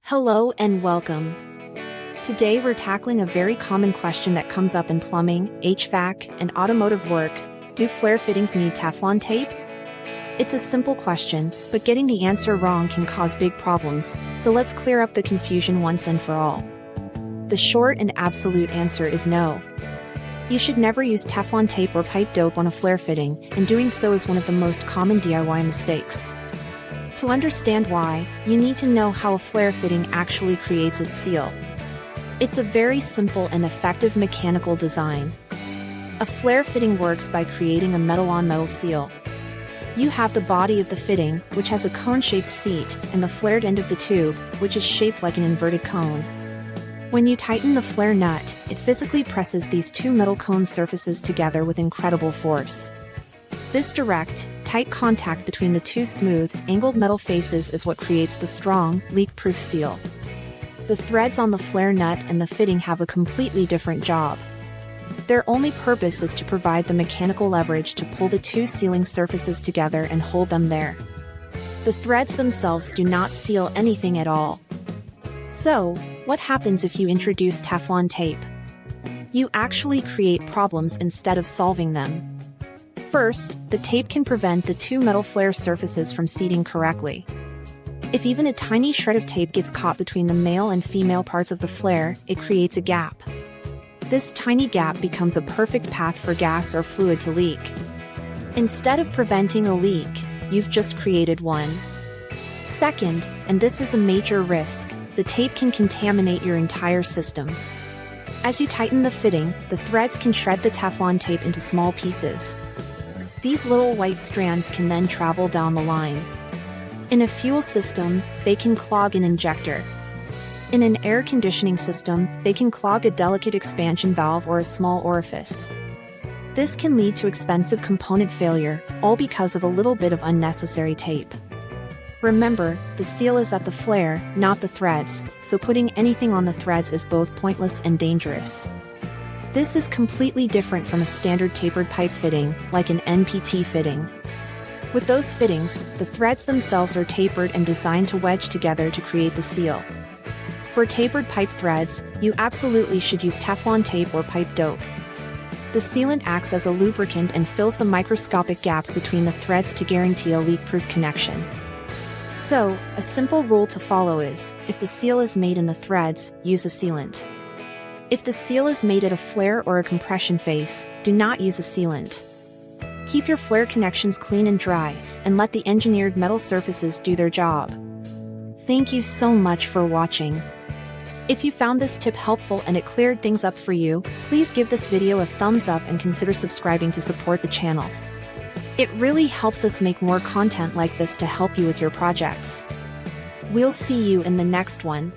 Hello and welcome. Today we're tackling a very common question that comes up in plumbing, HVAC, and automotive work. Do flare fittings need Teflon tape? It's a simple question, but getting the answer wrong can cause big problems, so let's clear up the confusion once and for all. The short and absolute answer is no. You should never use Teflon tape or pipe dope on a flare fitting, and doing so is one of the most common DIY mistakes. To understand why, you need to know how a flare fitting actually creates its seal. It's a very simple and effective mechanical design. A flare fitting works by creating a metal-on-metal seal. You have the body of the fitting, which has a cone-shaped seat, and the flared end of the tube, which is shaped like an inverted cone. When you tighten the flare nut, it physically presses these two metal cone surfaces together with incredible force. This direct, tight contact between the two smooth, angled metal faces is what creates the strong, leak-proof seal. The threads on the flare nut and the fitting have a completely different job. Their only purpose is to provide the mechanical leverage to pull the two sealing surfaces together and hold them there. The threads themselves do not seal anything at all. So, what happens if you introduce Teflon tape? You actually create problems instead of solving them. First, the tape can prevent the two metal flare surfaces from seating correctly. If even a tiny shred of tape gets caught between the male and female parts of the flare, it creates a gap. This tiny gap becomes a perfect path for gas or fluid to leak. Instead of preventing a leak, you've just created one. Second, and this is a major risk, the tape can contaminate your entire system. As you tighten the fitting, the threads can shred the Teflon tape into small pieces. These little white strands can then travel down the line. In a fuel system, they can clog an injector. In an air conditioning system, they can clog a delicate expansion valve or a small orifice. This can lead to expensive component failure, all because of a little bit of unnecessary tape. Remember, the seal is at the flare, not the threads, so putting anything on the threads is both pointless and dangerous. This is completely different from a standard tapered pipe fitting, like an NPT fitting. With those fittings, the threads themselves are tapered and designed to wedge together to create the seal. For tapered pipe threads, you absolutely should use Teflon tape or pipe dope. The sealant acts as a lubricant and fills the microscopic gaps between the threads to guarantee a leak-proof connection. So, a simple rule to follow is, if the seal is made in the threads, use a sealant. If the seal is made at a flare or a compression face, do not use a sealant. Keep your flare connections clean and dry, and let the engineered metal surfaces do their job. Thank you so much for watching. If you found this tip helpful and it cleared things up for you, please give this video a thumbs up and consider subscribing to support the channel. It really helps us make more content like this to help you with your projects. We'll see you in the next one.